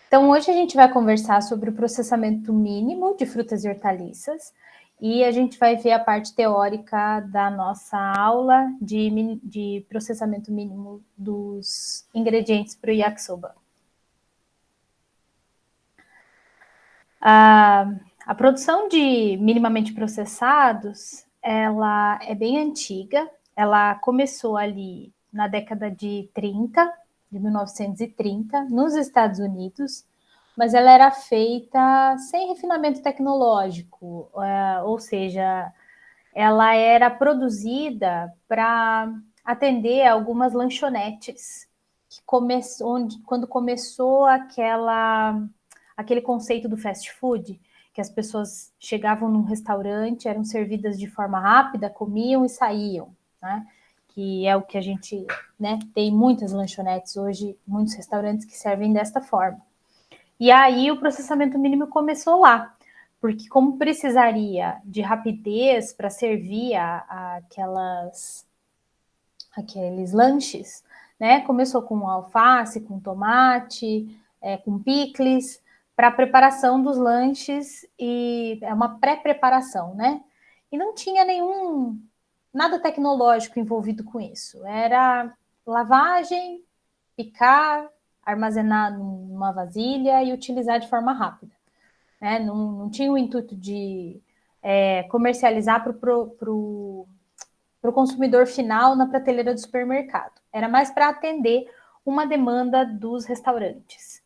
Então, hoje a gente vai conversar sobre o processamento mínimo de frutas e hortaliças e a gente vai ver a parte teórica da nossa aula de processamento mínimo dos ingredientes para o yakisoba. A produção de minimamente processados, ela é bem antiga, ela começou ali na década de 30, de 1930, nos Estados Unidos, mas ela era feita sem refinamento tecnológico, ou seja, ela era produzida para atender algumas lanchonetes, que quando começou aquele conceito do fast food, que as pessoas chegavam num restaurante, eram servidas de forma rápida, comiam e saíam, né? Que é o que a gente, né, tem muitas lanchonetes hoje, muitos restaurantes que servem desta forma. E aí o processamento mínimo começou lá, porque como precisaria de rapidez para servir aqueles lanches, né? Começou com alface, com tomate, com picles, para a preparação dos lanches, e é uma pré-preparação, né? E não tinha nada tecnológico envolvido com isso. Era lavagem, picar, armazenar numa vasilha e utilizar de forma rápida. Né? Não tinha o intuito de comercializar para o consumidor final na prateleira do supermercado. Era mais para atender uma demanda dos restaurantes.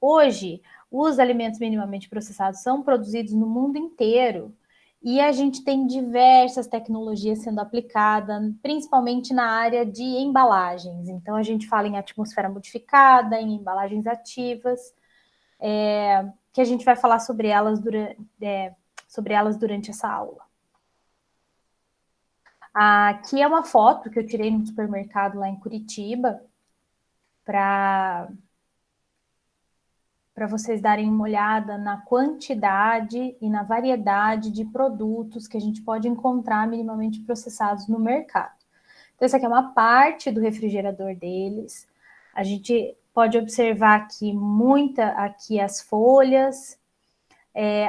Hoje, os alimentos minimamente processados são produzidos no mundo inteiro e a gente tem diversas tecnologias sendo aplicadas, principalmente na área de embalagens. Então, a gente fala em atmosfera modificada, em embalagens ativas, que a gente vai falar sobre elas durante essa aula. Aqui é uma foto que eu tirei no supermercado lá em Curitiba, para vocês darem uma olhada na quantidade e na variedade de produtos que a gente pode encontrar minimamente processados no mercado. Então, essa aqui é uma parte do refrigerador deles. A gente pode observar aqui as folhas.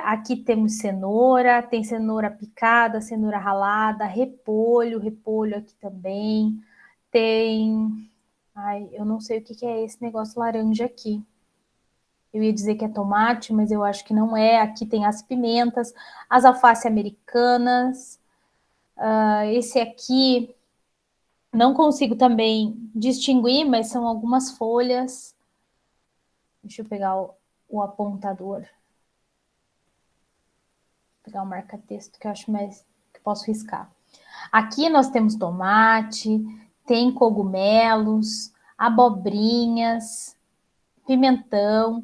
Aqui temos cenoura, tem cenoura picada, cenoura ralada, repolho aqui também. Tem... eu não sei o que é esse negócio laranja aqui. Eu ia dizer que é tomate, mas eu acho que não é. Aqui tem as pimentas, as alface americanas. Esse aqui, não consigo também distinguir, mas são algumas folhas. Deixa eu pegar o apontador. Vou pegar o marca-texto que eu acho mais que posso riscar. Aqui nós temos tomate, tem cogumelos, abobrinhas, pimentão.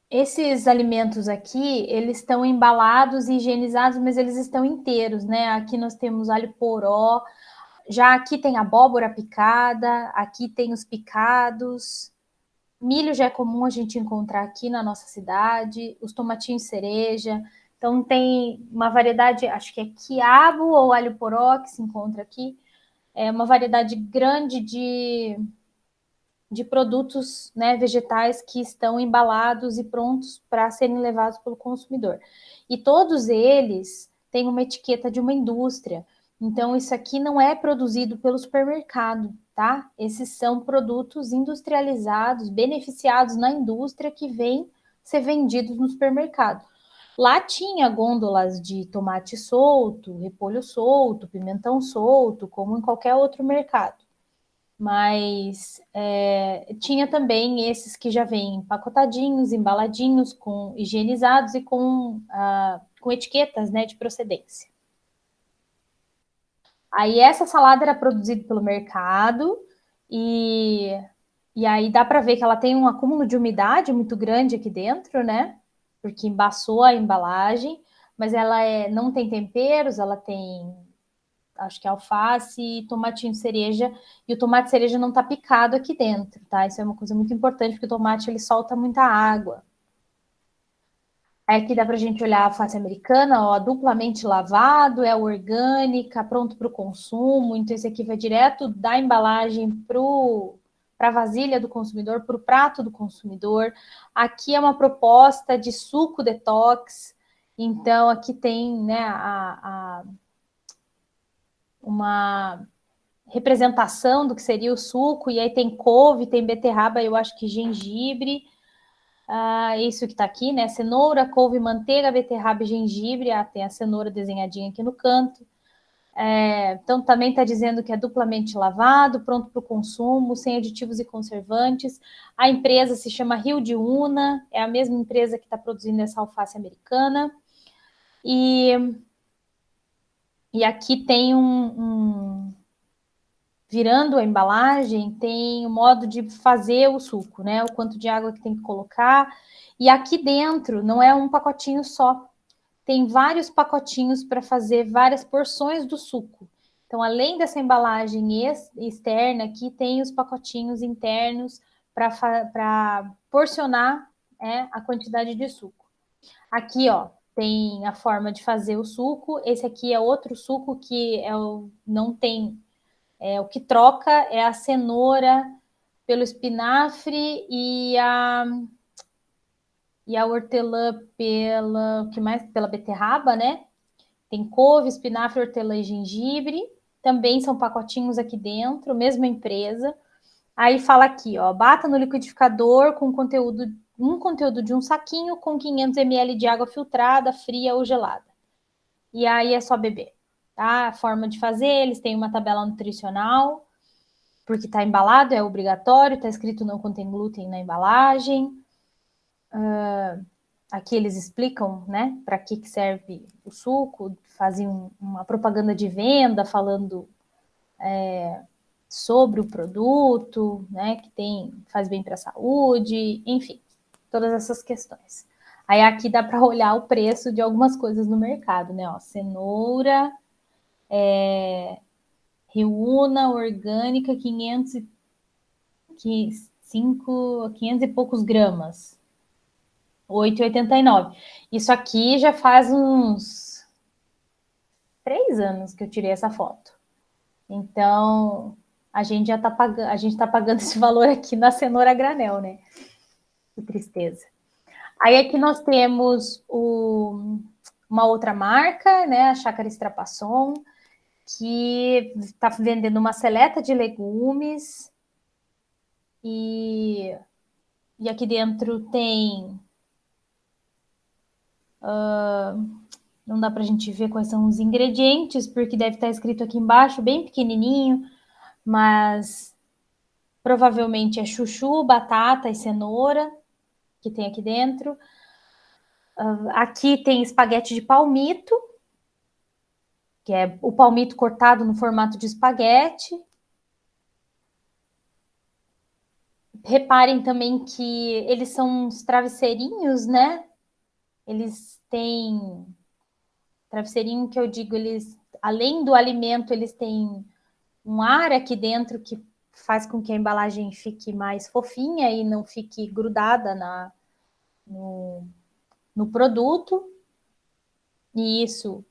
Esses alimentos aqui, eles estão embalados e higienizados, mas eles estão inteiros, né? Aqui nós temos alho poró, já aqui tem abóbora picada, aqui tem os picados, milho já é comum a gente encontrar aqui na nossa cidade, os tomatinhos cereja, então tem uma variedade, acho que é quiabo ou alho poró que se encontra aqui, é uma variedade grande de produtos, né, vegetais que estão embalados e prontos para serem levados pelo consumidor. E todos eles têm uma etiqueta de uma indústria. Então, isso aqui não é produzido pelo supermercado, tá? Esses são produtos industrializados, beneficiados na indústria que vêm ser vendidos no supermercado. Lá tinha gôndolas de tomate solto, repolho solto, pimentão solto, como em qualquer outro mercado. Mas tinha também esses que já vêm empacotadinhos, embaladinhos, higienizados e com etiquetas, né, de procedência. Aí essa salada era produzida pelo mercado e aí dá para ver que ela tem um acúmulo de umidade muito grande aqui dentro, né? Porque embaçou a embalagem, mas ela não tem temperos, ela tem, acho que alface e tomatinho cereja, e o tomate cereja não tá picado aqui dentro, tá? Isso é uma coisa muito importante, porque o tomate ele solta muita água. Aqui dá pra gente olhar a alface americana, ó, duplamente lavado, é orgânica, pronto para o consumo, então esse aqui vai direto da embalagem para a vasilha do consumidor, para o prato do consumidor. Aqui é uma proposta de suco detox. Então, aqui tem, né, uma representação do que seria o suco, e aí tem couve, tem beterraba, eu acho que gengibre, isso que está aqui, né? Cenoura, couve, manteiga, beterraba e gengibre. Tem a cenoura desenhadinha aqui no canto. Então, também está dizendo que é duplamente lavado, pronto para o consumo, sem aditivos e conservantes. A empresa se chama Rio de Una, é a mesma empresa que está produzindo essa alface americana. E aqui tem virando a embalagem, tem o modo de fazer o suco, né? O quanto de água que tem que colocar. E aqui dentro não é um pacotinho só, tem vários pacotinhos para fazer várias porções do suco. Então, além dessa embalagem externa, aqui tem os pacotinhos internos para porcionar, a quantidade de suco. Aqui, ó, tem a forma de fazer o suco. Esse aqui é outro suco que não tem. O que troca é a cenoura pelo espinafre e a hortelã pela beterraba, né? Tem couve, espinafre, hortelã e gengibre. Também são pacotinhos aqui dentro, mesma empresa. Aí fala aqui, ó, bata no liquidificador com um conteúdo de um saquinho com 500 ml de água filtrada, fria ou gelada. E aí é só beber, tá? A forma de fazer, eles têm uma tabela nutricional, porque tá embalado, é obrigatório, tá escrito não contém glúten na embalagem. Aqui eles explicam, né, para que serve o suco, fazem uma propaganda de venda falando sobre o produto, né, que faz bem para a saúde, enfim, todas essas questões. Aí aqui dá para olhar o preço de algumas coisas no mercado, né, ó, cenoura, Rio Una, orgânica, 500 e poucos gramas, 8,89. Isso aqui já faz uns 3 anos que eu tirei essa foto. Então, a gente já tá pagando esse valor aqui na cenoura a granel, né? Que tristeza. Aí aqui nós temos uma outra marca, né? A Chácara Estrapasson, que está vendendo uma seleta de legumes. E aqui dentro tem... não dá para a gente ver quais são os ingredientes, porque deve estar escrito aqui embaixo, bem pequenininho, mas provavelmente é chuchu, batata e cenoura que tem aqui dentro. Aqui tem espaguete de palmito, que é o palmito cortado no formato de espaguete. Reparem também que eles são uns travesseirinhos, né? Eles têm travesseirinho que eu digo, eles, além do alimento, eles têm um ar aqui dentro que faz com que a embalagem fique mais fofinha e não fique grudada no produto. E isso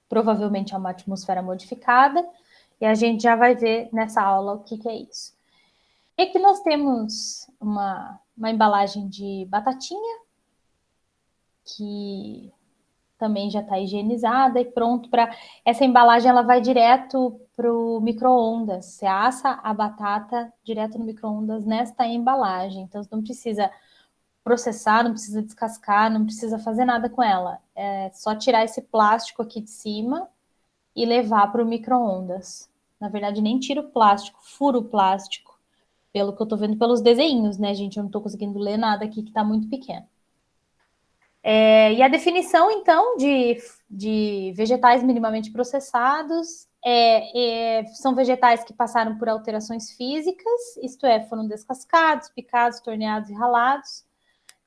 provavelmente é uma atmosfera modificada. E a gente já vai ver nessa aula o que é isso. E aqui nós temos uma embalagem de batatinha, que também já está higienizada e pronto para... Essa embalagem ela vai direto para o micro-ondas. Você assa a batata direto no micro-ondas nesta embalagem. Então, você não precisa processar, não precisa descascar, não precisa fazer nada com ela. É só tirar esse plástico aqui de cima e levar para o micro-ondas. Na verdade, nem tira o plástico, fura o plástico. Pelo que eu tô vendo pelos desenhos, né, gente? Eu não tô conseguindo ler nada aqui que tá muito pequeno. E a definição, então, de vegetais minimamente processados são vegetais que passaram por alterações físicas, isto é, foram descascados, picados, torneados e ralados,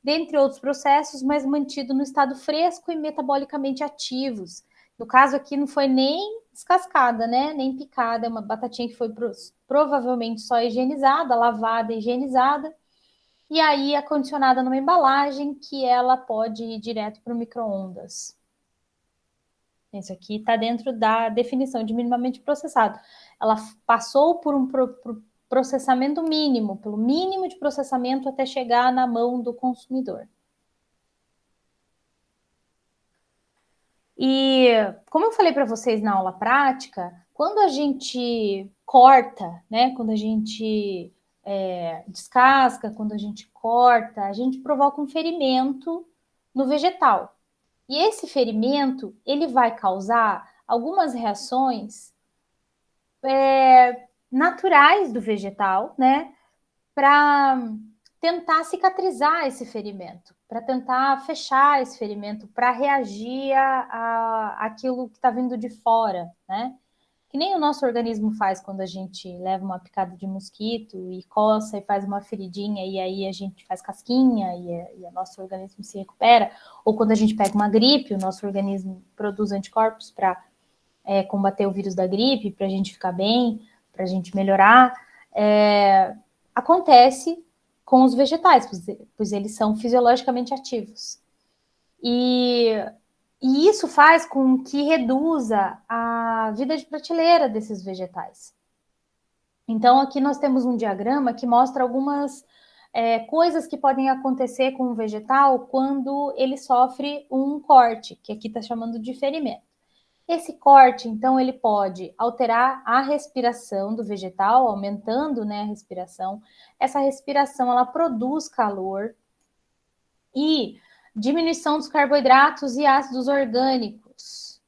dentre outros processos, mas mantido no estado fresco e metabolicamente ativos. No caso aqui não foi nem descascada, né? Nem picada, é uma batatinha que foi provavelmente só higienizada, lavada e higienizada, e aí acondicionada numa embalagem que ela pode ir direto para o micro-ondas. Isso aqui está dentro da definição de minimamente processado. Ela passou por um processamento mínimo, pelo mínimo de processamento até chegar na mão do consumidor. E, como eu falei para vocês na aula prática, quando a gente corta, né, quando a gente descasca, quando a gente corta, a gente provoca um ferimento no vegetal. E esse ferimento, ele vai causar algumas reações naturais do vegetal, né, para tentar cicatrizar esse ferimento, para tentar fechar esse ferimento, para reagir àquilo que está vindo de fora, né? Que nem o nosso organismo faz quando a gente leva uma picada de mosquito e coça e faz uma feridinha e aí a gente faz casquinha e o nosso organismo se recupera. Ou quando a gente pega uma gripe, o nosso organismo produz anticorpos para combater o vírus da gripe, para a gente ficar bem, para a gente melhorar. Acontece com os vegetais, pois eles são fisiologicamente ativos. E isso faz com que reduza a vida de prateleira desses vegetais. Então, aqui nós temos um diagrama que mostra algumas coisas que podem acontecer com o vegetal quando ele sofre um corte, que aqui está chamando de ferimento. Esse corte, então, ele pode alterar a respiração do vegetal, aumentando, né, a respiração. Essa respiração, ela produz calor e diminuição dos carboidratos e ácidos orgânicos,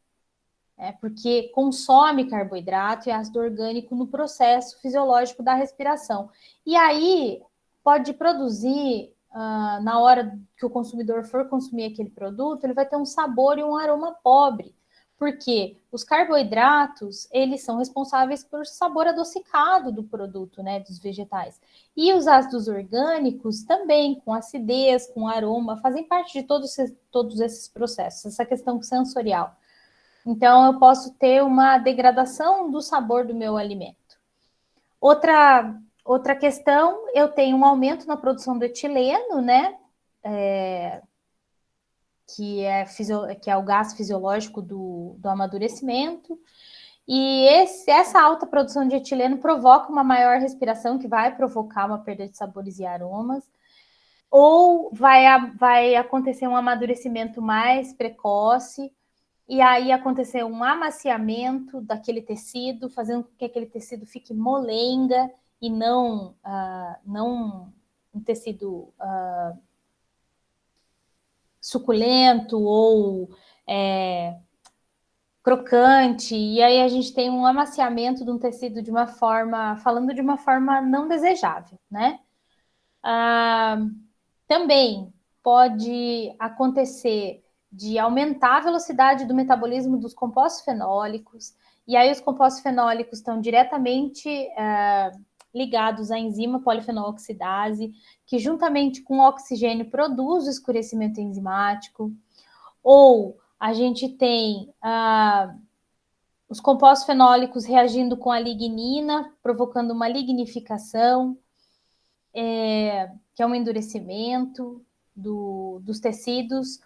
porque consome carboidrato e ácido orgânico no processo fisiológico da respiração. E aí pode produzir, na hora que o consumidor for consumir aquele produto, ele vai ter um sabor e um aroma pobre, porque os carboidratos, eles são responsáveis por sabor adocicado do produto, né, dos vegetais. E os ácidos orgânicos também, com acidez, com aroma, fazem parte de todos esses processos, essa questão sensorial. Então, eu posso ter uma degradação do sabor do meu alimento. Outra questão, eu tenho um aumento na produção do etileno, né? Que é o gás fisiológico do amadurecimento. E essa alta produção de etileno provoca uma maior respiração, que vai provocar uma perda de sabores e aromas, ou vai acontecer um amadurecimento mais precoce, e aí acontecer um amaciamento daquele tecido, fazendo com que aquele tecido fique molenga e não um tecido suculento ou crocante, e aí a gente tem um amaciamento de um tecido falando de uma forma não desejável, né? Também pode acontecer de aumentar a velocidade do metabolismo dos compostos fenólicos, e aí os compostos fenólicos estão diretamente ligados à enzima polifenol oxidase, que juntamente com o oxigênio produz o escurecimento enzimático. Ou a gente tem os compostos fenólicos reagindo com a lignina, provocando uma lignificação, que é um endurecimento dos tecidos.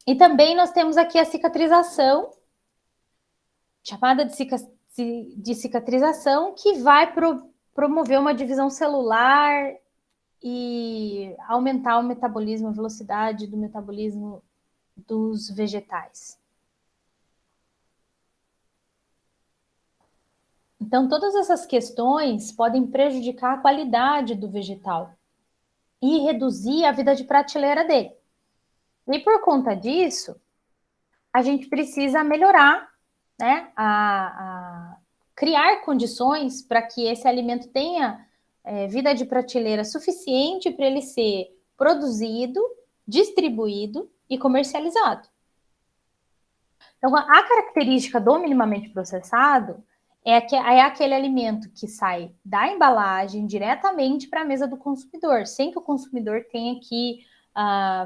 E também nós temos aqui a cicatrização, chamada de cicatrização, que vai promover uma divisão celular e aumentar o metabolismo, a velocidade do metabolismo dos vegetais. Então, todas essas questões podem prejudicar a qualidade do vegetal e reduzir a vida de prateleira dele. E por conta disso, a gente precisa melhorar, né, criar condições para que esse alimento tenha vida de prateleira suficiente para ele ser produzido, distribuído e comercializado. Então, a característica do minimamente processado é aquele alimento que sai da embalagem diretamente para a mesa do consumidor, sem que o consumidor tenha que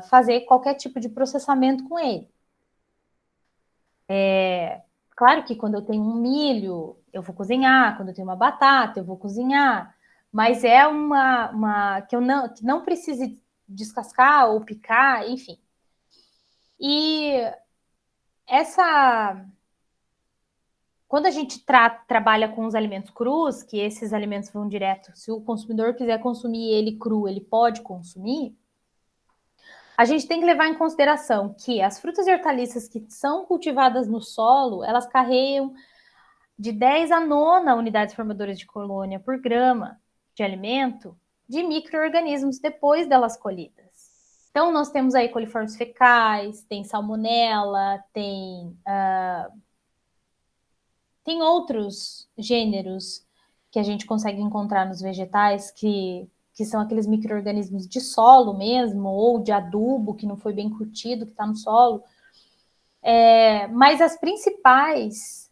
fazer qualquer tipo de processamento com ele. Claro que quando eu tenho um milho, eu vou cozinhar, quando eu tenho uma batata, eu vou cozinhar, mas é que não precise descascar ou picar, enfim. E quando a gente trabalha com os alimentos crus, que esses alimentos vão direto, se o consumidor quiser consumir ele cru, ele pode consumir, a gente tem que levar em consideração que as frutas e hortaliças que são cultivadas no solo, elas carregam de 10 a 9 unidades formadoras de colônia por grama de alimento de micro-organismos depois delas colhidas. Então, nós temos aí coliformes fecais, tem salmonela, tem outros gêneros que a gente consegue encontrar nos vegetais, que são aqueles micro-organismos de solo mesmo, ou de adubo, que não foi bem curtido, que está no solo. Mas as principais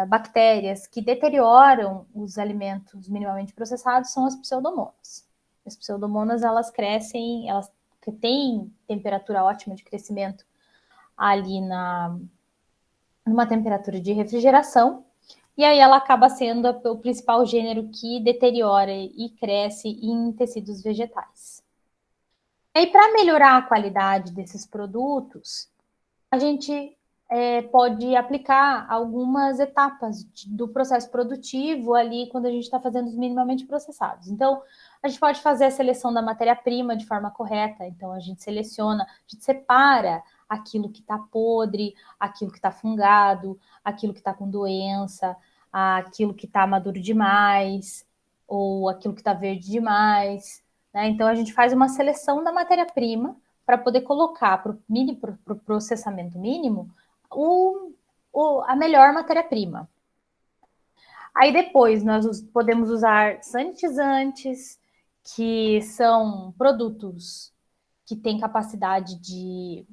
bactérias que deterioram os alimentos minimamente processados são as pseudomonas. As pseudomonas, elas crescem, elas têm temperatura ótima de crescimento ali numa temperatura de refrigeração, e aí ela acaba sendo o principal gênero que deteriora e cresce em tecidos vegetais. E aí, para melhorar a qualidade desses produtos, a gente pode aplicar algumas etapas do processo produtivo ali quando a gente está fazendo os minimamente processados. Então, a gente pode fazer a seleção da matéria-prima de forma correta. Então, a gente seleciona, a gente separa aquilo que está podre, aquilo que está fungado, aquilo que está com doença, aquilo que está maduro demais, ou aquilo que está verde demais, né? Então, a gente faz uma seleção da matéria-prima para poder colocar para o processamento mínimo a melhor matéria-prima. Aí depois nós podemos usar sanitizantes, que são produtos que têm capacidade de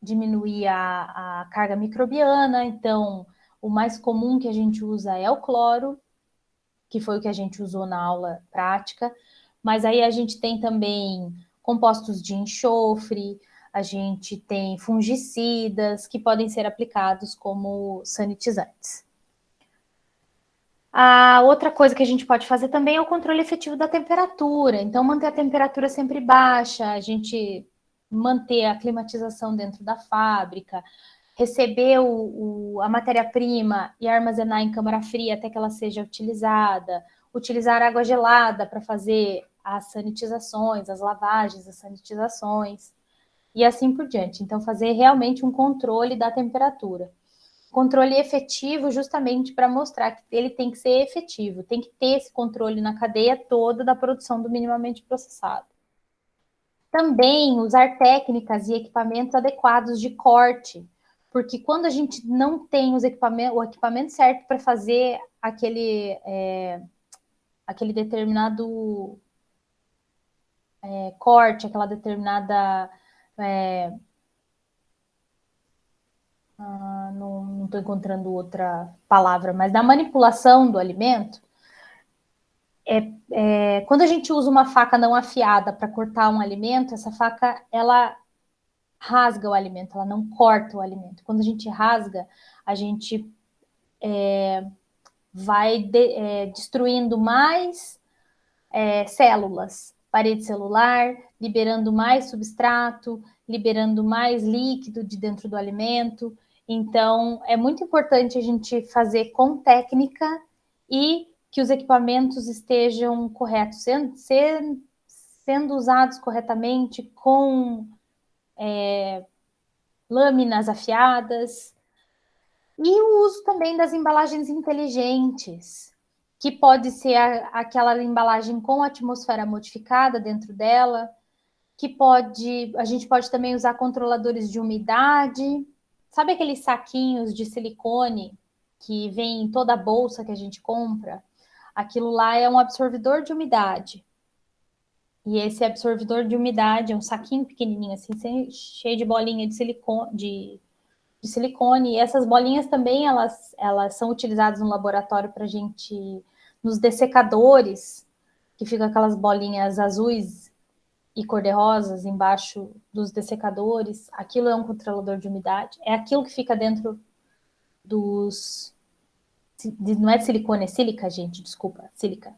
diminuir a carga microbiana. Então, o mais comum que a gente usa é o cloro, que foi o que a gente usou na aula prática. Mas aí a gente tem também compostos de enxofre, a gente tem fungicidas que podem ser aplicados como sanitizantes. A outra coisa que a gente pode fazer também é o controle efetivo da temperatura. Então, manter a temperatura sempre baixa, a gente manter a climatização dentro da fábrica, receber a matéria-prima e armazenar em câmara fria até que ela seja utilizada, utilizar água gelada para fazer as sanitizações, as lavagens, as sanitizações, e assim por diante. Então, fazer realmente um controle da temperatura. Controle efetivo justamente para mostrar que ele tem que ser efetivo, tem que ter esse controle na cadeia toda da produção do minimamente processado. Também usar técnicas e equipamentos adequados de corte, porque quando a gente não tem o equipamento certo para fazer aquele determinado corte, aquela determinada... não estou encontrando outra palavra, mas da manipulação do alimento, quando a gente usa uma faca não afiada para cortar um alimento, essa faca, ela rasga o alimento, ela não corta o alimento. Quando a gente rasga, a gente vai destruindo mais células, parede celular, liberando mais substrato, liberando mais líquido de dentro do alimento. Então, é muito importante a gente fazer com técnica e que os equipamentos estejam corretos, sendo usados corretamente, com lâminas afiadas. E o uso também das embalagens inteligentes, que pode ser aquela embalagem com atmosfera modificada dentro dela, que a gente pode também usar controladores de umidade. Sabe aqueles saquinhos de silicone que vem em toda a bolsa que a gente compra? Aquilo lá é um absorvedor de umidade. E esse absorvedor de umidade é um saquinho pequenininho, assim, cheio de bolinha de silicone, e essas bolinhas também, elas são utilizadas no laboratório para a gente, nos dessecadores, que ficam aquelas bolinhas azuis e cor-de-rosas embaixo dos dessecadores. Aquilo é um controlador de umidade. É aquilo que fica dentro não é silicone, é sílica, gente, desculpa, sílica.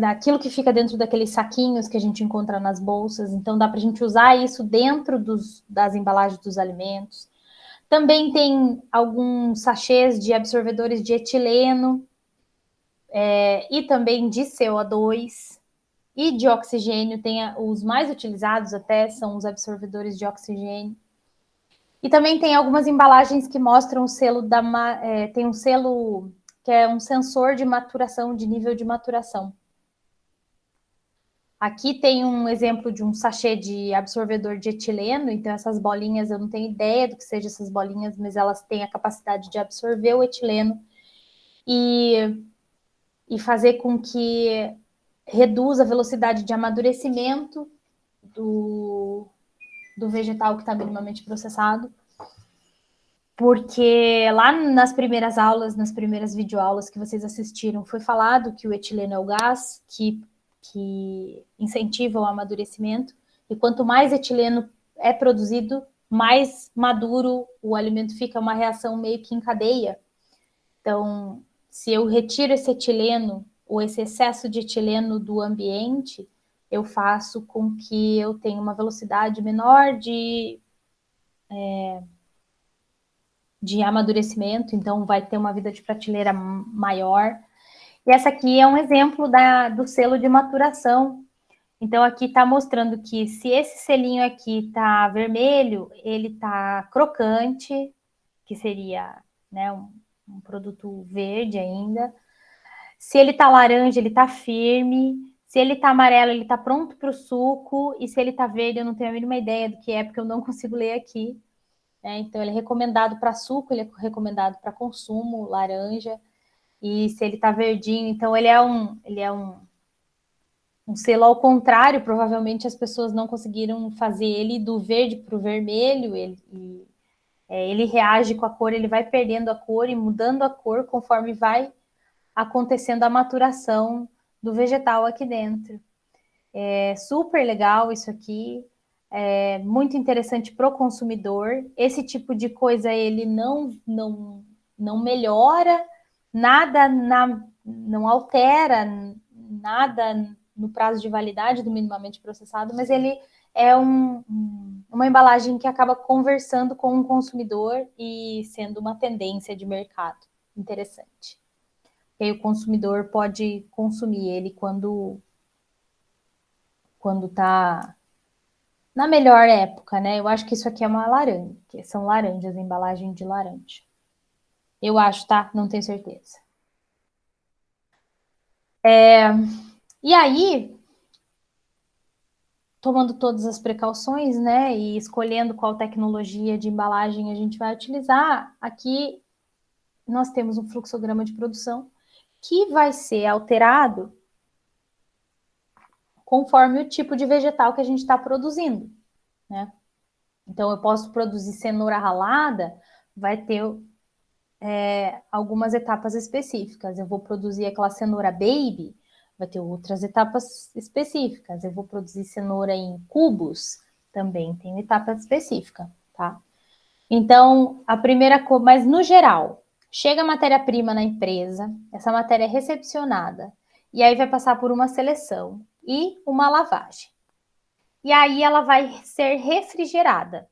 Aquilo que fica dentro daqueles saquinhos que a gente encontra nas bolsas. Então, dá para a gente usar isso dentro das embalagens dos alimentos. Também tem alguns sachês de absorvedores de etileno e também de CO2 e de oxigênio. Os mais utilizados até são os absorvedores de oxigênio. E também tem algumas embalagens que mostram o selo tem um selo que é um sensor de maturação, de nível de maturação. Aqui tem um exemplo de um sachê de absorvedor de etileno, então essas bolinhas, eu não tenho ideia do que sejam essas bolinhas, mas elas têm a capacidade de absorver o etileno e fazer com que reduza a velocidade de amadurecimento do vegetal que está minimamente processado. Porque lá nas primeiras aulas, nas primeiras videoaulas que vocês assistiram, foi falado que o etileno é o gás que incentiva o amadurecimento, e quanto mais etileno é produzido, mais maduro o alimento fica, uma reação meio que em cadeia. Então, se eu retiro esse etileno, ou esse excesso de etileno do ambiente, eu faço com que eu tenha uma velocidade menor de amadurecimento, então vai ter uma vida de prateleira maior. E essa aqui é um exemplo do selo de maturação. Então, aqui está mostrando que se esse selinho aqui está vermelho, ele está crocante, que seria, né, um produto verde ainda. Se ele está laranja, ele está firme. Se ele está amarelo, ele está pronto para o suco. E se ele está verde, eu não tenho a mínima ideia do que é, porque eu não consigo ler aqui. Então, ele é recomendado para suco, ele é recomendado para consumo, laranja. E se ele está verdinho, então ele é um selo ao contrário. Provavelmente as pessoas não conseguiram fazer ele do verde para o vermelho. Ele reage com a cor, ele vai perdendo a cor e mudando a cor conforme vai acontecendo a maturação do vegetal aqui dentro. É super legal isso aqui. É muito interessante para o consumidor. Esse tipo de coisa ele não melhora nada, não altera nada no prazo de validade do minimamente processado, mas ele é uma embalagem que acaba conversando com o consumidor e sendo uma tendência de mercado interessante. E aí o consumidor pode consumir ele quando está na melhor época, né? Eu acho que isso aqui é uma laranja, que são laranjas, embalagem de laranja. Eu acho, tá? Não tenho certeza. E aí, tomando todas as precauções, né? E escolhendo qual tecnologia de embalagem a gente vai utilizar, aqui nós temos um fluxograma de produção que vai ser alterado conforme o tipo de vegetal que a gente está produzindo, né? Então, eu posso produzir cenoura ralada, vai ter algumas etapas específicas. Eu vou produzir aquela cenoura baby, vai ter outras etapas específicas. Eu vou produzir cenoura em cubos, também tem etapa específica, tá? Então, a primeira coisa, mas no geral, chega a matéria-prima na empresa, essa matéria é recepcionada, e aí vai passar por uma seleção e uma lavagem. E aí ela vai ser refrigerada,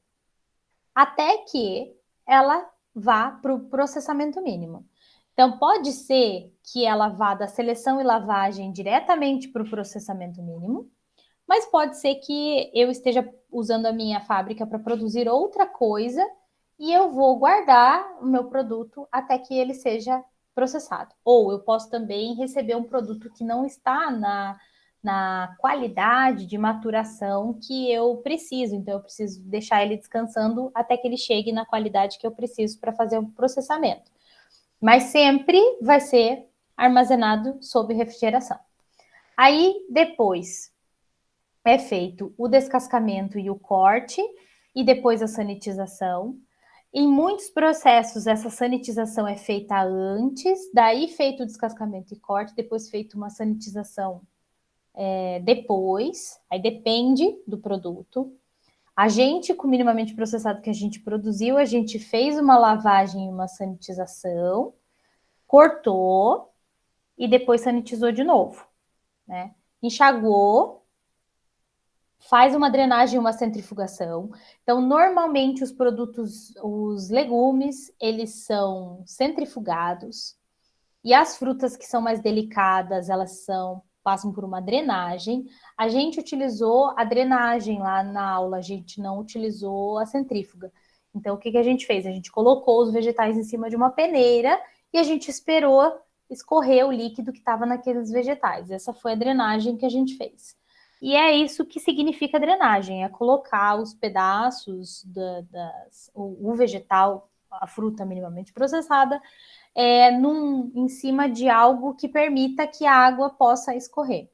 até que ela vá para o processamento mínimo. Então, pode ser que ela vá da seleção e lavagem diretamente para o processamento mínimo, mas pode ser que eu esteja usando a minha fábrica para produzir outra coisa e eu vou guardar o meu produto até que ele seja processado. Ou eu posso também receber um produto que não está na qualidade de maturação que eu preciso. Então, eu preciso deixar ele descansando até que ele chegue na qualidade que eu preciso para fazer o processamento. Mas sempre vai ser armazenado sob refrigeração. Aí, depois, é feito o descascamento e o corte, e depois a sanitização. Em muitos processos, essa sanitização é feita antes, daí feito o descascamento e corte, depois feito uma sanitização depois, aí depende do produto. A gente, com o minimamente processado que a gente produziu, a gente fez uma lavagem e uma sanitização, cortou e depois sanitizou de novo, né? Enxagou faz uma drenagem e uma centrifugação. Então, normalmente os produtos, os legumes, eles são centrifugados, e as frutas que são mais delicadas, passam por uma drenagem. A gente utilizou a drenagem lá na aula, a gente não utilizou a centrífuga. Então, o que a gente fez? A gente colocou os vegetais em cima de uma peneira e a gente esperou escorrer o líquido que estava naqueles vegetais. Essa foi a drenagem que a gente fez. E é isso que significa drenagem, é colocar os pedaços, o vegetal, a fruta minimamente processada, em cima de algo que permita que a água possa escorrer.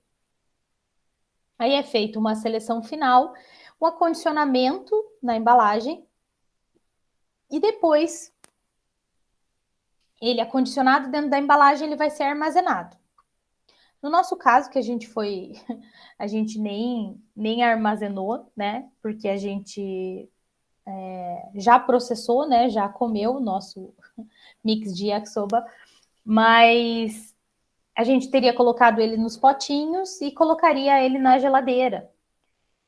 Aí é feita uma seleção final, um acondicionamento na embalagem, e depois, ele acondicionado dentro da embalagem, ele vai ser armazenado. No nosso caso, que a gente foi, a gente nem armazenou, né? Porque a gente já processou, né? Já comeu o nosso mix de yakisoba, mas a gente teria colocado ele nos potinhos e colocaria ele na geladeira,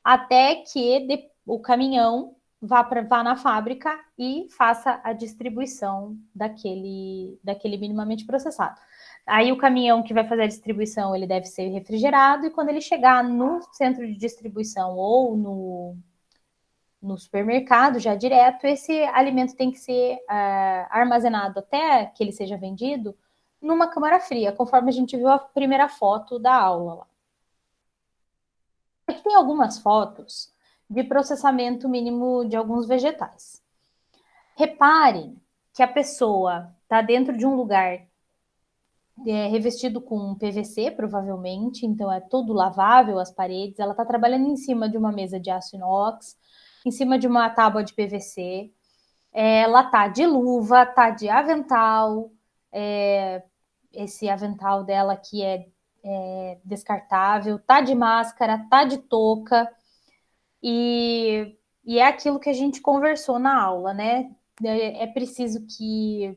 até que o caminhão vá na fábrica e faça a distribuição daquele minimamente processado. Aí o caminhão que vai fazer a distribuição, ele deve ser refrigerado, e quando ele chegar no centro de distribuição ou no supermercado, já direto, esse alimento tem que ser armazenado até que ele seja vendido numa câmara fria, conforme a gente viu a primeira foto da aula lá. Aqui tem algumas fotos de processamento mínimo de alguns vegetais. Reparem que a pessoa está dentro de um lugar revestido com PVC, provavelmente, então é todo lavável as paredes. Ela está trabalhando em cima de uma mesa de aço inox, em cima de uma tábua de PVC. Ela tá de luva, tá de avental. Esse avental dela aqui é descartável, tá de máscara, tá de touca. E é aquilo que a gente conversou na aula, né? É preciso que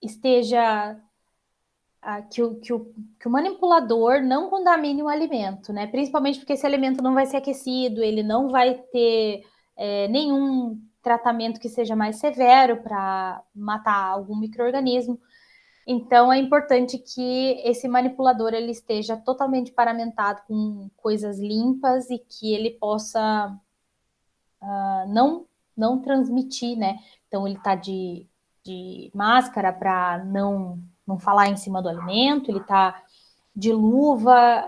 esteja que o manipulador não contamine o alimento, né? Principalmente porque esse alimento não vai ser aquecido, ele não vai ter nenhum tratamento que seja mais severo para matar algum micro-organismo. Então é importante que esse manipulador ele esteja totalmente paramentado com coisas limpas e que ele possa não transmitir, né? Então ele está de máscara para não falar em cima do alimento, ele está de luva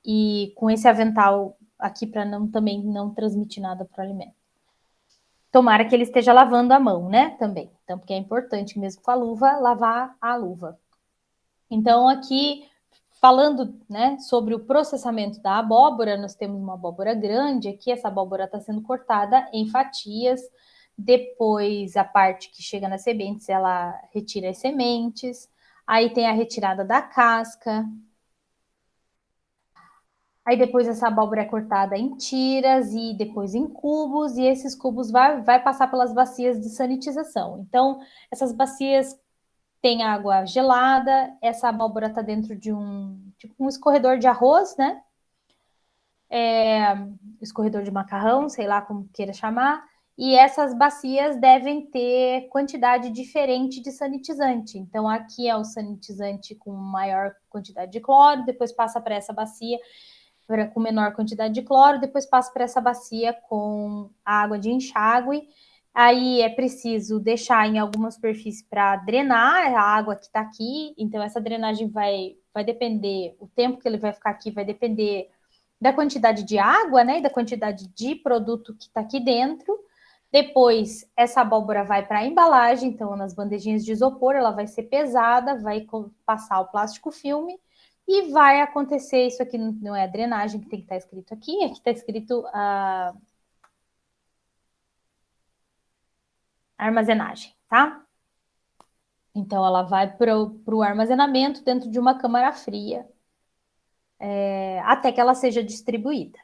e com esse avental aqui para também não transmitir nada para o alimento. Tomara que ele esteja lavando a mão, né? Também. Então, porque é importante, mesmo com a luva, lavar a luva. Então, aqui, falando, né, sobre o processamento da abóbora, nós temos uma abóbora grande aqui, essa abóbora está sendo cortada em fatias. Depois, a parte que chega nas sementes, ela retira as sementes. Aí tem a retirada da casca. Aí depois essa abóbora é cortada em tiras e depois em cubos, e esses cubos vai passar pelas bacias de sanitização. Então, essas bacias têm água gelada, essa abóbora está dentro de tipo um escorredor de arroz, né? Escorredor de macarrão, sei lá como queira chamar. E essas bacias devem ter quantidade diferente de sanitizante. Então, aqui é o sanitizante com maior quantidade de cloro, depois passa para essa bacia com menor quantidade de cloro, depois passa para essa bacia com água de enxágue. Aí é preciso deixar em alguma superfície para drenar a água que está aqui. Então, essa drenagem vai depender, o tempo que ele vai ficar aqui vai depender da quantidade de água, né? E da quantidade de produto que está aqui dentro. Depois, essa abóbora vai para a embalagem, então, nas bandejinhas de isopor, ela vai ser pesada, vai passar o plástico filme e vai acontecer. Isso aqui não é a drenagem que tem que estar escrito aqui está escrito a armazenagem, tá? Então, ela vai para o armazenamento dentro de uma câmara fria, até que ela seja distribuída.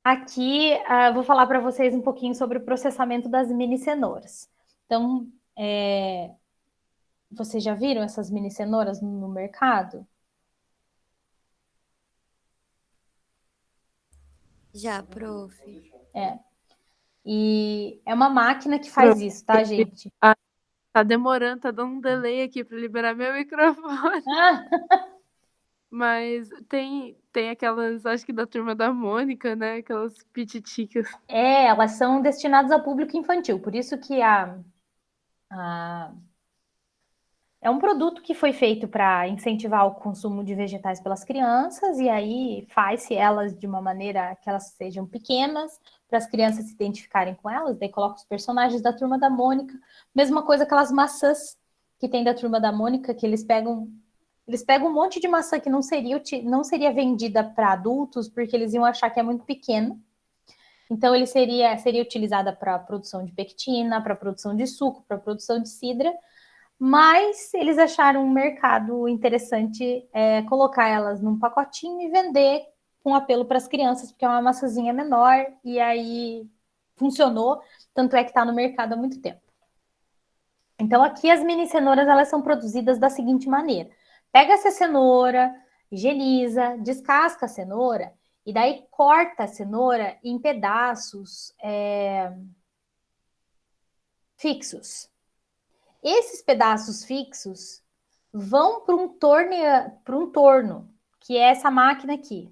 Aqui, vou falar para vocês um pouquinho sobre o processamento das mini cenouras. Então, vocês já viram essas mini cenouras no mercado? Já, prof. E é uma máquina que faz isso, tá, gente? Ah, tá demorando, tá dando um delay aqui para liberar meu microfone. Ah, Mas tem aquelas, acho que da Turma da Mônica, né? Aquelas pititicas. elas são destinadas ao público infantil, por isso que é um produto que foi feito para incentivar o consumo de vegetais pelas crianças, e aí faz-se elas de uma maneira que elas sejam pequenas, para as crianças se identificarem com elas, daí coloca os personagens da Turma da Mônica, mesma coisa aquelas maçãs que tem da Turma da Mônica, que eles pegam um monte de maçã que não seria vendida para adultos, porque eles iam achar que é muito pequena. Então, ele seria utilizada para produção de pectina, para produção de suco, para produção de cidra, mas eles acharam um mercado interessante colocar elas num pacotinho e vender com apelo para as crianças, porque é uma maçãzinha menor, e aí funcionou, tanto é que está no mercado há muito tempo. Então, aqui as mini cenouras, elas são produzidas da seguinte maneira. Pega essa cenoura, higieniza, descasca a cenoura, e daí corta a cenoura em pedaços fixos. Esses pedaços fixos vão para um torno, que é essa máquina aqui.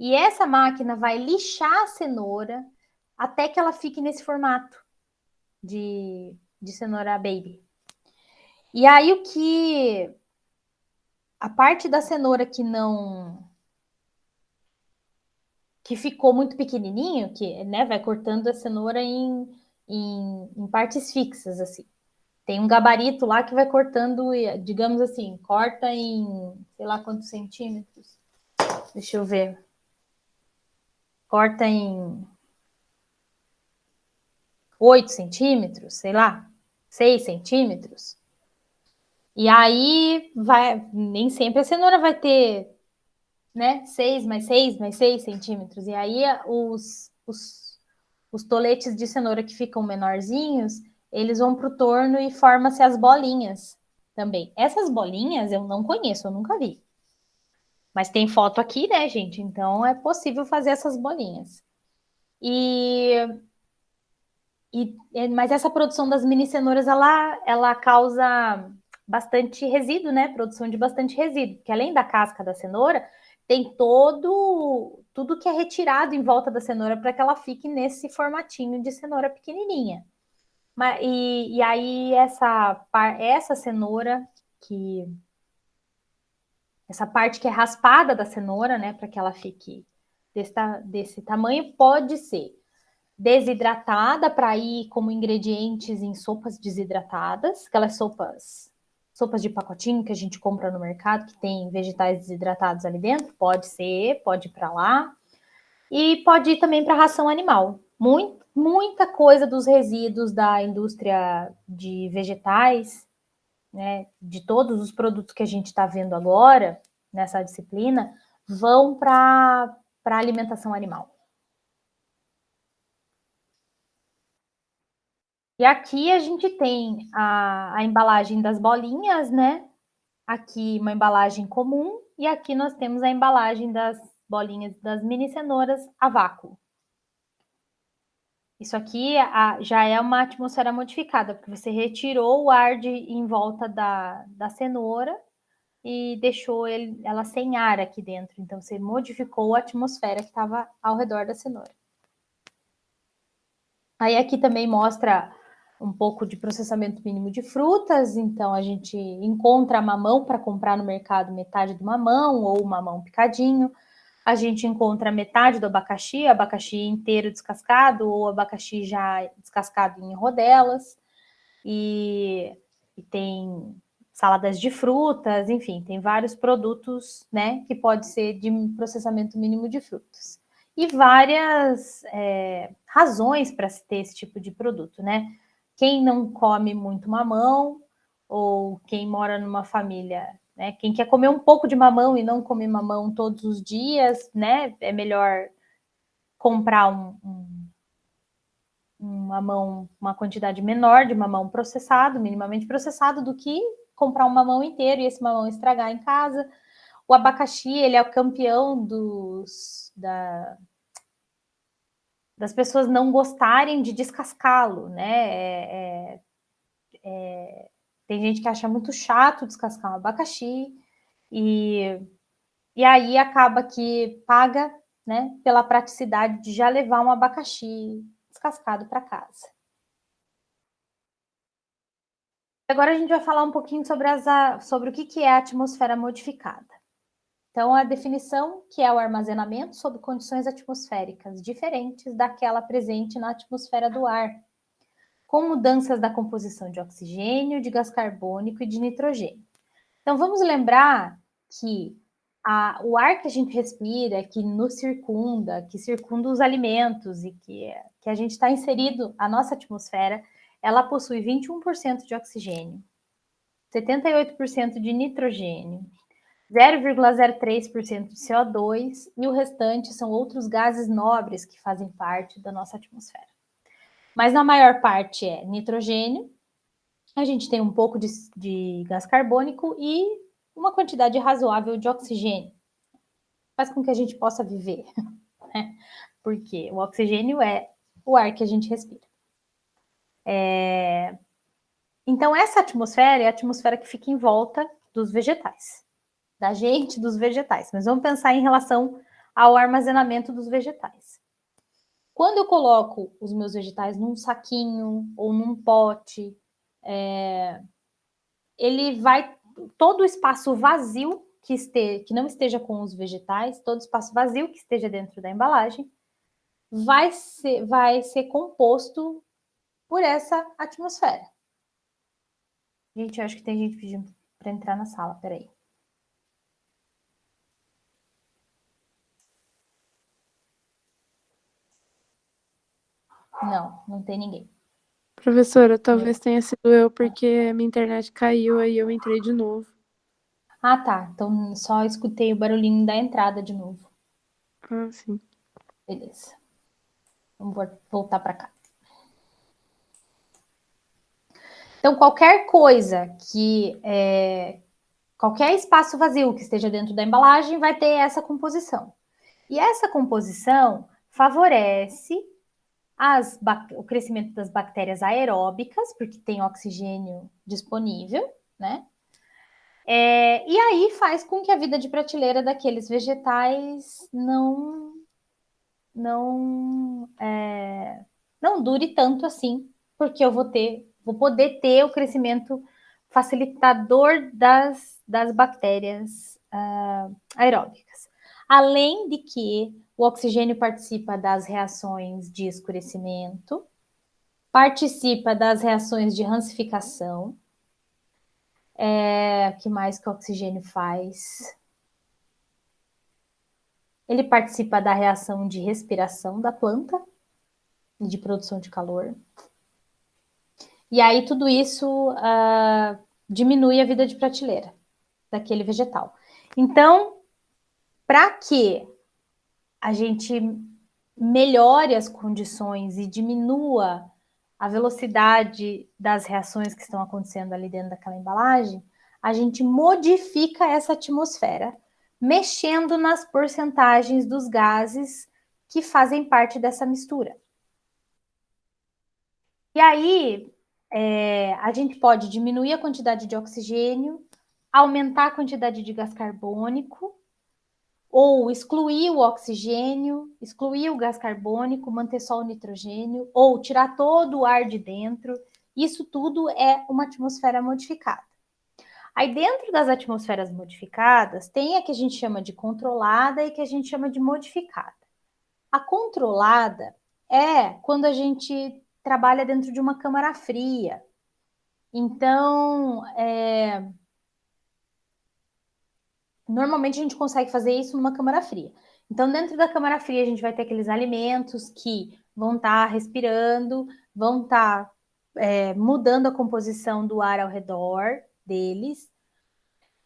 E essa máquina vai lixar a cenoura até que ela fique nesse formato de cenoura baby. E aí a parte da cenoura que ficou muito pequenininho, que né, vai cortando a cenoura em partes fixas, assim. Tem um gabarito lá que vai cortando, digamos assim, corta em sei lá quantos centímetros. Deixa eu ver. Corta em 8 centímetros, sei lá, 6 centímetros. E aí nem sempre a cenoura vai ter, né, 6 mais 6 mais 6 centímetros. E aí os toletes de cenoura que ficam menorzinhos, eles vão para o torno e formam-se as bolinhas também. Essas bolinhas eu não conheço, eu nunca vi. Mas tem foto aqui, né, gente? Então é possível fazer essas bolinhas. Mas essa produção das mini cenouras, ela causa bastante resíduo, né? Produção de bastante resíduo, porque além da casca da cenoura, tem tudo que é retirado em volta da cenoura para que ela fique nesse formatinho de cenoura pequenininha. E aí essa cenoura essa parte que é raspada da cenoura, né, para que ela fique desse tamanho, pode ser desidratada para ir como ingredientes em sopas desidratadas, aquelas sopas de pacotinho que a gente compra no mercado, que tem vegetais desidratados ali dentro, pode ir para lá. E pode ir também para ração animal. Muita coisa dos resíduos da indústria de vegetais, né, de todos os produtos que a gente está vendo agora nessa disciplina, vão para alimentação animal. E aqui a gente tem a embalagem das bolinhas, né? Aqui uma embalagem comum e aqui nós temos a embalagem das bolinhas das mini cenouras a vácuo. Isso aqui já é uma atmosfera modificada, porque você retirou o ar em volta da cenoura e deixou ela sem ar aqui dentro. Então, você modificou a atmosfera que estava ao redor da cenoura. Aí aqui também mostra um pouco de processamento mínimo de frutas. Então, a gente encontra mamão para comprar no mercado, metade do mamão ou mamão picadinho. A gente encontra metade do abacaxi inteiro descascado ou abacaxi já descascado em rodelas. E tem saladas de frutas, enfim, tem vários produtos, né, que pode ser de processamento mínimo de frutas. E várias razões para se ter esse tipo de produto, né? Quem não come muito mamão, ou quem mora numa família, né? Quem quer comer um pouco de mamão e não comer mamão todos os dias, né? É melhor comprar uma quantidade menor de mamão processado, minimamente processado, do que comprar um mamão inteiro e esse mamão estragar em casa. O abacaxi, ele é o campeão das pessoas não gostarem de descascá-lo, né? Tem gente que acha muito chato descascar um abacaxi e aí acaba que paga, né, pela praticidade de já levar um abacaxi descascado para casa. Agora a gente vai falar um pouquinho sobre o que é a atmosfera modificada. Então, a definição, que é o armazenamento sob condições atmosféricas diferentes daquela presente na atmosfera do ar, com mudanças da composição de oxigênio, de gás carbônico e de nitrogênio. Então, vamos lembrar que o ar que a gente respira, que nos circunda, que circunda os alimentos e que a gente está inserido, a nossa atmosfera, ela possui 21% de oxigênio, 78% de nitrogênio, 0,03% de CO2 e o restante são outros gases nobres que fazem parte da nossa atmosfera. Mas na maior parte é nitrogênio, a gente tem um pouco de gás carbônico e uma quantidade razoável de oxigênio. Faz com que a gente possa viver, né? Porque o oxigênio é o ar que a gente respira. Então, essa atmosfera é a atmosfera que fica em volta dos vegetais. Da gente, dos vegetais. Mas vamos pensar em relação ao armazenamento dos vegetais. Quando eu coloco os meus vegetais num saquinho ou num pote, ele vai... Todo o espaço vazio que não esteja com os vegetais, todo espaço vazio que esteja dentro da embalagem, vai ser composto por essa atmosfera. Gente, eu acho que tem gente pedindo para entrar na sala, peraí. Não tem ninguém. Professora, talvez tenha sido eu, porque minha internet caiu, aí eu entrei de novo. Ah, tá. Então só escutei o barulhinho da entrada de novo. Ah, sim. Beleza. Vamos voltar para cá. Então, qualquer coisa qualquer espaço vazio que esteja dentro da embalagem vai ter essa composição. E essa composição favorece o crescimento das bactérias aeróbicas, porque tem oxigênio disponível, né? E aí faz com que a vida de prateleira daqueles vegetais não dure tanto assim, porque eu vou poder ter o crescimento facilitador das bactérias aeróbicas. Além de que o oxigênio participa das reações de escurecimento, participa das reações de rancificação. O que mais que o oxigênio faz? Ele participa da reação de respiração da planta e de produção de calor. E aí tudo isso diminui a vida de prateleira daquele vegetal. Então, para que a gente melhore as condições e diminua a velocidade das reações que estão acontecendo ali dentro daquela embalagem, a gente modifica essa atmosfera, mexendo nas porcentagens dos gases que fazem parte dessa mistura. E aí, a gente pode diminuir a quantidade de oxigênio, aumentar a quantidade de gás carbônico, ou excluir o oxigênio, excluir o gás carbônico, manter só o nitrogênio, ou tirar todo o ar de dentro. Isso tudo é uma atmosfera modificada. Aí, dentro das atmosferas modificadas, tem a que a gente chama de controlada e que a gente chama de modificada. A controlada é quando a gente trabalha dentro de uma câmara fria. Então, normalmente a gente consegue fazer isso numa câmara fria. Então, dentro da câmara fria, a gente vai ter aqueles alimentos que vão estar respirando, vão estar mudando a composição do ar ao redor deles.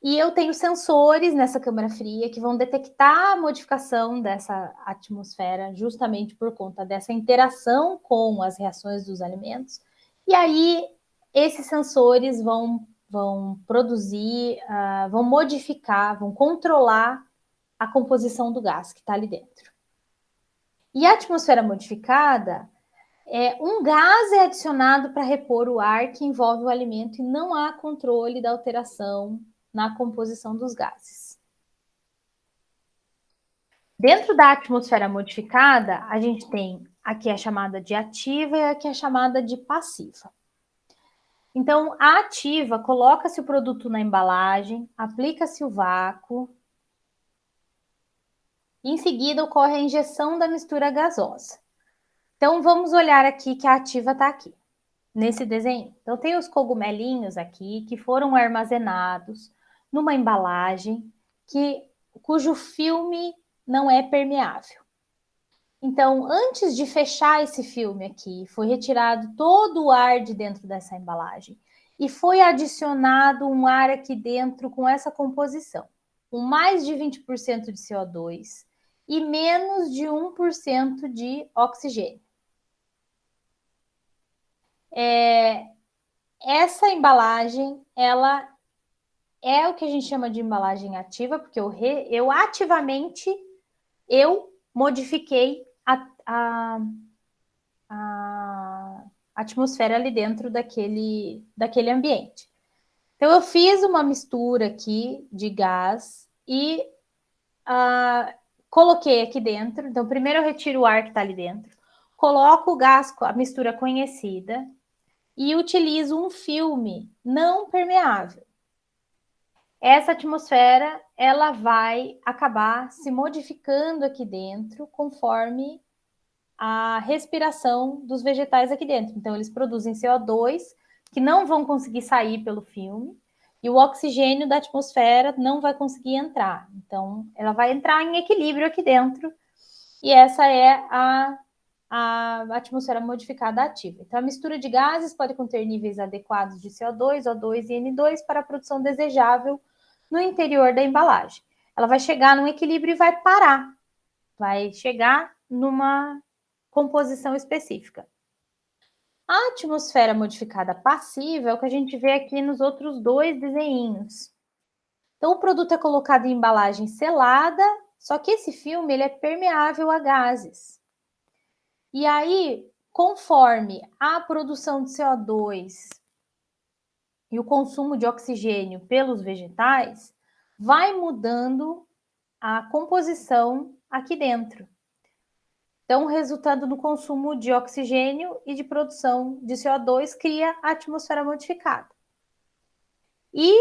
E eu tenho sensores nessa câmara fria que vão detectar a modificação dessa atmosfera justamente por conta dessa interação com as reações dos alimentos. E aí, esses sensores vão produzir, vão modificar, vão controlar a composição do gás que está ali dentro. E a atmosfera modificada, um gás é adicionado para repor o ar que envolve o alimento e não há controle da alteração na composição dos gases. Dentro da atmosfera modificada, a gente tem a que é chamada de ativa e a que é chamada de passiva. Então, a ativa, coloca-se o produto na embalagem, aplica-se o vácuo, e em seguida ocorre a injeção da mistura gasosa. Então, vamos olhar aqui que a ativa está aqui, nesse desenho. Então, tem os cogumelinhos aqui que foram armazenados numa embalagem cujo filme não é permeável. Então, antes de fechar esse filme aqui, foi retirado todo o ar de dentro dessa embalagem e foi adicionado um ar aqui dentro com essa composição, com mais de 20% de CO2 e menos de 1% de oxigênio. Essa embalagem, ela é o que a gente chama de embalagem ativa, porque eu ativamente modifiquei a atmosfera ali dentro daquele ambiente. Então, eu fiz uma mistura aqui de gás e coloquei aqui dentro. Então, primeiro eu retiro o ar que está ali dentro, coloco o gás, a mistura conhecida, e utilizo um filme não permeável. Essa atmosfera, ela vai acabar se modificando aqui dentro conforme a respiração dos vegetais aqui dentro. Então, eles produzem CO2, que não vão conseguir sair pelo filme, e o oxigênio da atmosfera não vai conseguir entrar. Então, ela vai entrar em equilíbrio aqui dentro, e essa é a atmosfera modificada ativa. Então, a mistura de gases pode conter níveis adequados de CO2, O2 e N2 para a produção desejável no interior da embalagem. Ela vai chegar num equilíbrio e vai parar. Vai chegar numa composição específica. A atmosfera modificada passiva é o que a gente vê aqui nos outros dois desenhinhos. Então, o produto é colocado em embalagem selada, só que esse filme ele é permeável a gases. E aí, conforme a produção de CO2 e o consumo de oxigênio pelos vegetais, vai mudando a composição aqui dentro. Então, resultando no consumo de oxigênio e de produção de CO2, cria a atmosfera modificada. E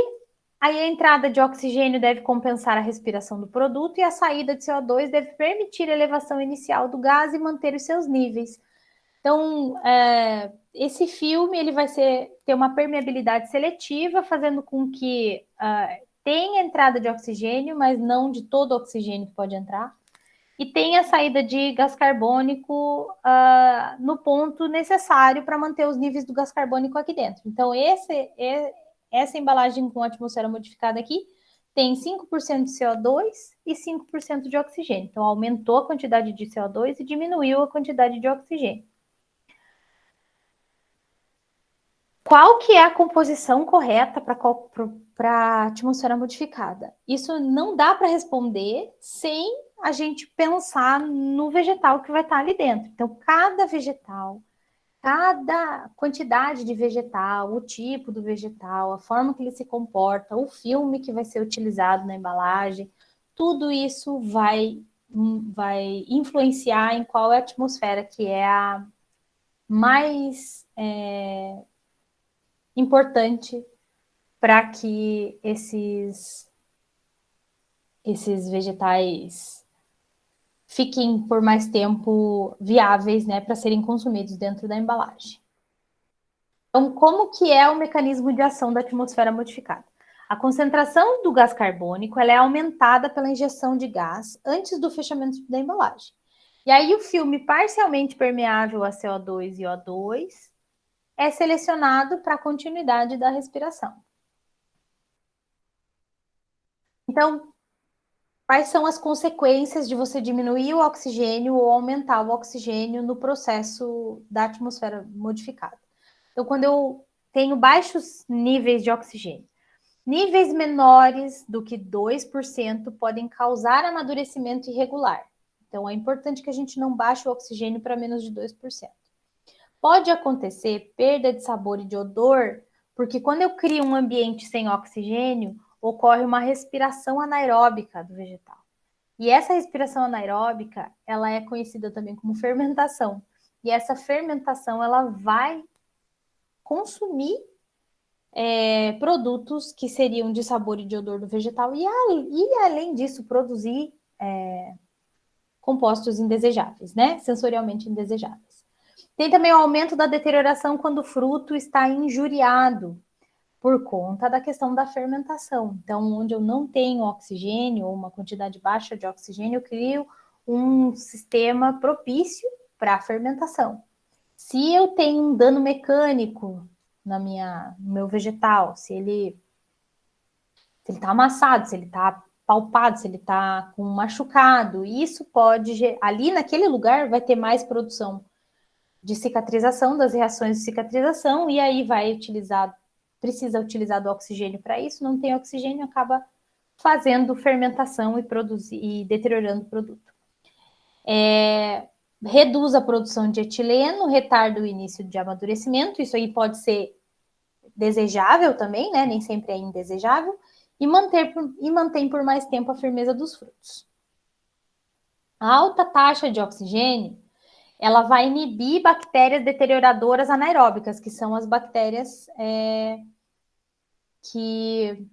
aí a entrada de oxigênio deve compensar a respiração do produto e a saída de CO2 deve permitir a elevação inicial do gás e manter os seus níveis. Então, esse filme ele vai ter uma permeabilidade seletiva, fazendo com que tenha entrada de oxigênio, mas não de todo o oxigênio que pode entrar. E tem a saída de gás carbônico no ponto necessário para manter os níveis do gás carbônico aqui dentro. Então, essa embalagem com atmosfera modificada aqui tem 5% de CO2 e 5% de oxigênio. Então, aumentou a quantidade de CO2 e diminuiu a quantidade de oxigênio. Qual que é a composição correta para a atmosfera modificada? Isso não dá para responder sem a gente pensar no vegetal que vai estar ali dentro. Então, cada vegetal, cada quantidade de vegetal, o tipo do vegetal, a forma que ele se comporta, o filme que vai ser utilizado na embalagem, tudo isso vai influenciar em qual é a atmosfera que é a mais importante para que esses vegetais fiquem por mais tempo viáveis, né, para serem consumidos dentro da embalagem. Então, como que é o mecanismo de ação da atmosfera modificada? A concentração do gás carbônico ela é aumentada pela injeção de gás antes do fechamento da embalagem. E aí o filme parcialmente permeável a CO2 e O2 é selecionado para a continuidade da respiração. Então, quais são as consequências de você diminuir o oxigênio ou aumentar o oxigênio no processo da atmosfera modificada? Então, quando eu tenho baixos níveis de oxigênio, níveis menores do que 2% podem causar amadurecimento irregular. Então, é importante que a gente não baixe o oxigênio para menos de 2%. Pode acontecer perda de sabor e de odor, porque quando eu crio um ambiente sem oxigênio, ocorre uma respiração anaeróbica do vegetal. E essa respiração anaeróbica, ela é conhecida também como fermentação. E essa fermentação, ela vai consumir produtos que seriam de sabor e de odor do vegetal e além disso, produzir compostos indesejáveis, né? Sensorialmente indesejáveis. Tem também o aumento da deterioração quando o fruto está injuriado por conta da questão da fermentação. Então, onde eu não tenho oxigênio ou uma quantidade baixa de oxigênio, eu crio um sistema propício para a fermentação. Se eu tenho um dano mecânico no meu vegetal, se ele está amassado, se ele está palpado, se ele está com machucado, isso pode, ali naquele lugar vai ter mais produção de cicatrização, das reações de cicatrização, e aí precisa utilizar do oxigênio para isso, não tem oxigênio, acaba fazendo fermentação e deteriorando o produto. Reduz a produção de etileno, retarda o início de amadurecimento, isso aí pode ser desejável também, né? Nem sempre é indesejável, e mantém por mais tempo a firmeza dos frutos. A alta taxa de oxigênio, ela vai inibir bactérias deterioradoras anaeróbicas, que são as bactérias que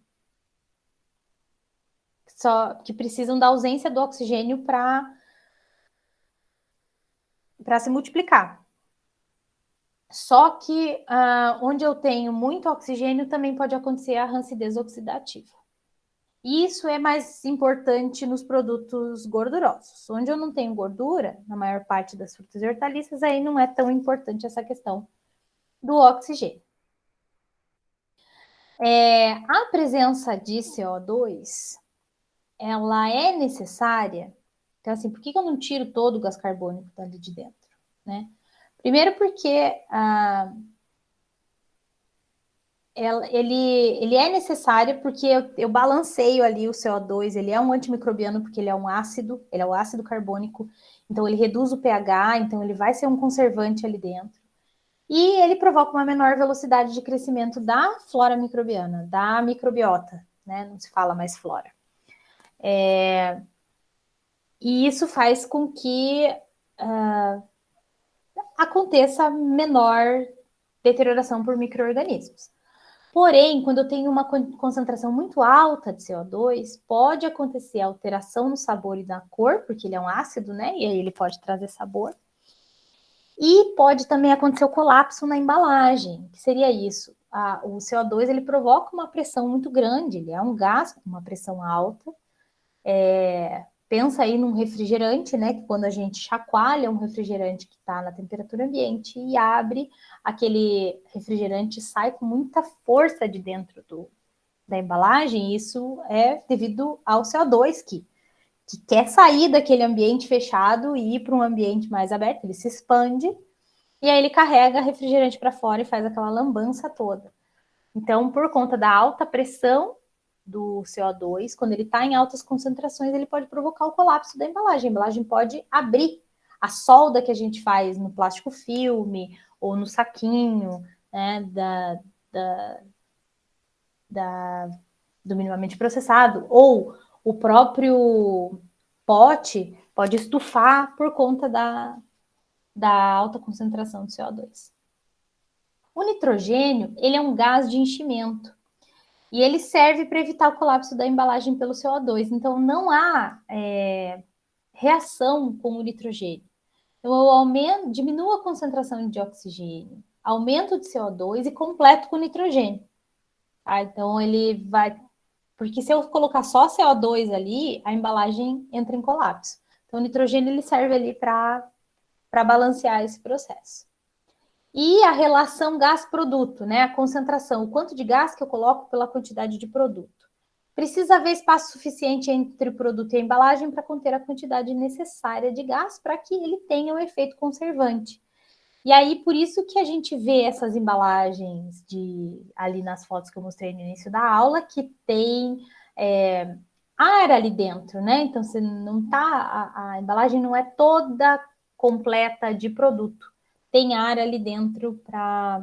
precisam da ausência do oxigênio para se multiplicar. Só que onde eu tenho muito oxigênio também pode acontecer a rancidez oxidativa. Isso é mais importante nos produtos gordurosos. Onde eu não tenho gordura, na maior parte das frutas e hortaliças, aí não é tão importante essa questão do oxigênio. A presença de CO2, ela é necessária. Então, assim, por que eu não tiro todo o gás carbônico dali de dentro, né? Primeiro porque ele é necessário porque eu balanceio ali o CO2, ele é um antimicrobiano porque ele é um ácido, ele é o ácido carbônico, então ele reduz o pH, então ele vai ser um conservante ali dentro. E ele provoca uma menor velocidade de crescimento da flora microbiana, da microbiota, né? Não se fala mais flora. E isso faz com que aconteça menor deterioração por micro-organismos. Porém, quando eu tenho uma concentração muito alta de CO2, pode acontecer alteração no sabor e na cor, porque ele é um ácido, né? E aí ele pode trazer sabor. E pode também acontecer o colapso na embalagem. Que seria isso? O CO2 ele provoca uma pressão muito grande, ele é um gás com uma pressão alta. Pensa aí num refrigerante, né? Que quando a gente chacoalha um refrigerante que está na temperatura ambiente e abre, aquele refrigerante sai com muita força de dentro da embalagem. Isso é devido ao CO2 que quer sair daquele ambiente fechado e ir para um ambiente mais aberto. Ele se expande e aí ele carrega refrigerante para fora e faz aquela lambança toda. Então, por conta da alta pressão do CO2, quando ele está em altas concentrações, ele pode provocar o colapso da embalagem. A embalagem pode abrir. A solda que a gente faz no plástico filme ou no saquinho, né, do minimamente processado, ou o próprio pote pode estufar por conta da alta concentração de CO2. O nitrogênio, ele é um gás de enchimento. E ele serve para evitar o colapso da embalagem pelo CO2. Então, não há reação com o nitrogênio. Então, eu diminuo a concentração de oxigênio, aumento de CO2 e completo com nitrogênio. Tá? Então, ele vai... Porque se eu colocar só CO2 ali, a embalagem entra em colapso. Então, o nitrogênio ele serve ali para balancear esse processo. E a relação gás-produto, né? A concentração, o quanto de gás que eu coloco pela quantidade de produto. Precisa haver espaço suficiente entre o produto e a embalagem para conter a quantidade necessária de gás para que ele tenha um efeito conservante. E aí, por isso que a gente vê essas embalagens ali nas fotos que eu mostrei no início da aula, que tem ar ali dentro, né? Então, você não tá, a embalagem não é toda completa de produto. Tem ar ali dentro para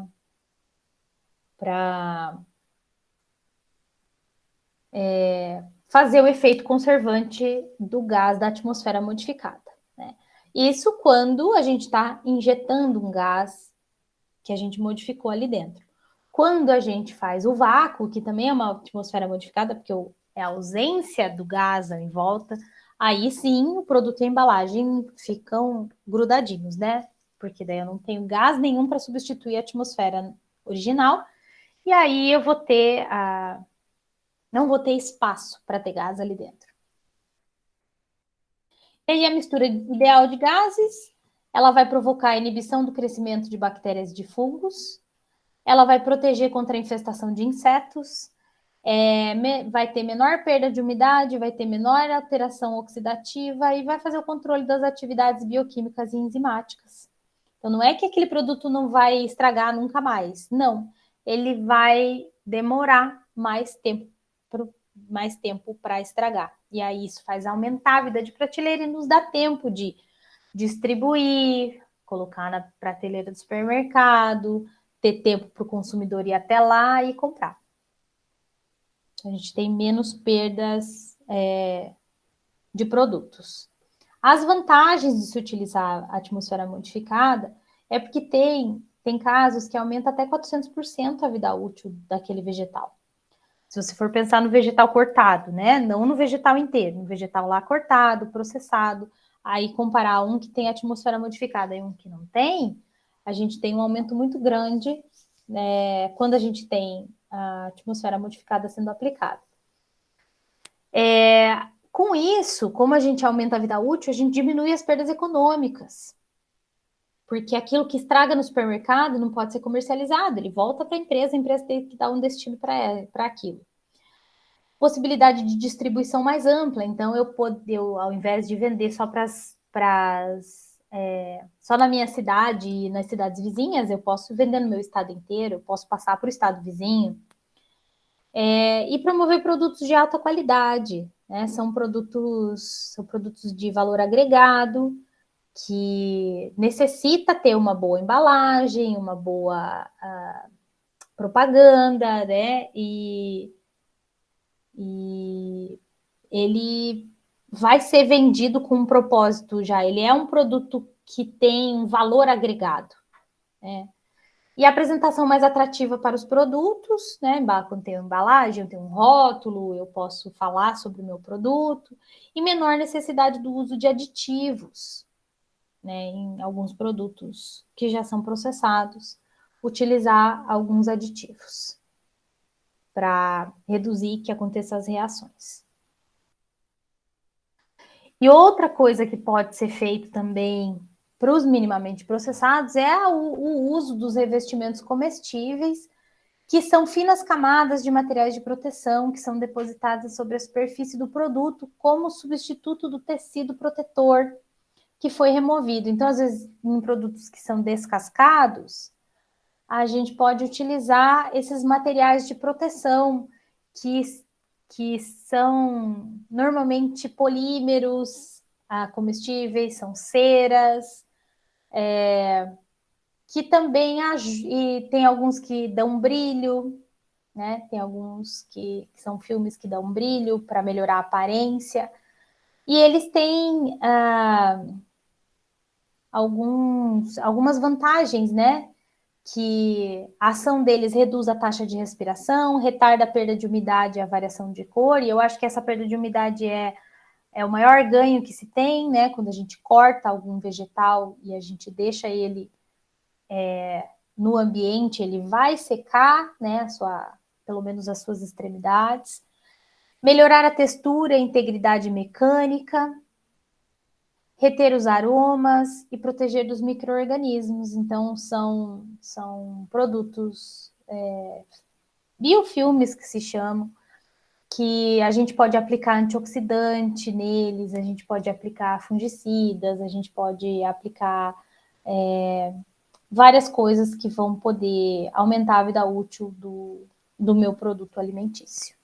fazer o efeito conservante do gás da atmosfera modificada, né? Isso quando a gente está injetando um gás que a gente modificou ali dentro. Quando a gente faz o vácuo, que também é uma atmosfera modificada, porque é a ausência do gás em volta, aí sim o produto e a embalagem ficam grudadinhos, né? Porque daí eu não tenho gás nenhum para substituir a atmosfera original, e aí eu vou ter não vou ter espaço para ter gás ali dentro. E aí a mistura ideal de gases, ela vai provocar a inibição do crescimento de bactérias e de fungos, ela vai proteger contra a infestação de insetos, vai ter menor perda de umidade, vai ter menor alteração oxidativa e vai fazer o controle das atividades bioquímicas e enzimáticas. Então, não é que aquele produto não vai estragar nunca mais, não. Ele vai demorar mais tempo para estragar. E aí isso faz aumentar a vida de prateleira e nos dá tempo de distribuir, colocar na prateleira do supermercado, ter tempo para o consumidor ir até lá e comprar. A gente tem menos perdas de produtos. As vantagens de se utilizar a atmosfera modificada é porque tem casos que aumenta até 400% a vida útil daquele vegetal. Se você for pensar no vegetal cortado, né? Não no vegetal inteiro, no vegetal lá cortado, processado, aí comparar um que tem atmosfera modificada e um que não tem, a gente tem um aumento muito grande quando a gente tem a atmosfera modificada sendo aplicada. Com isso, como a gente aumenta a vida útil, a gente diminui as perdas econômicas. Porque aquilo que estraga no supermercado não pode ser comercializado, ele volta para a empresa tem que dar um destino para aquilo. Possibilidade de distribuição mais ampla, então eu ao invés de vender só só na minha cidade e nas cidades vizinhas, eu posso vender no meu estado inteiro, eu posso passar para o estado vizinho. E promover produtos de alta qualidade, né? São produtos de valor agregado, que necessita ter uma boa embalagem, uma boa propaganda, né? E ele vai ser vendido com um propósito já. Ele é um produto que tem um valor agregado, né? E a apresentação mais atrativa para os produtos, né? Quando tem embalagem, eu tenho um rótulo, eu posso falar sobre o meu produto, e menor necessidade do uso de aditivos, né? Em alguns produtos que já são processados, utilizar alguns aditivos para reduzir que aconteçam as reações. E outra coisa que pode ser feito também para os minimamente processados é o uso dos revestimentos comestíveis, que são finas camadas de materiais de proteção que são depositadas sobre a superfície do produto como substituto do tecido protetor que foi removido. Então, às vezes, em produtos que são descascados, a gente pode utilizar esses materiais de proteção que são normalmente polímeros comestíveis, são ceras, que também e tem alguns que dão brilho, né? Tem alguns que são filmes que dão brilho para melhorar a aparência. E eles têm algumas vantagens, né? Que a ação deles reduz a taxa de respiração, retarda a perda de umidade e a variação de cor, e eu acho que essa perda de umidade é o maior ganho que se tem, né? Quando a gente corta algum vegetal e a gente deixa ele no ambiente, ele vai secar, né? Pelo menos as suas extremidades. Melhorar a textura e integridade mecânica, reter os aromas e proteger dos micro-organismos. Então, são produtos biofilmes que se chamam, que a gente pode aplicar antioxidante neles, a gente pode aplicar fungicidas, a gente pode aplicar várias coisas que vão poder aumentar a vida útil do meu produto alimentício.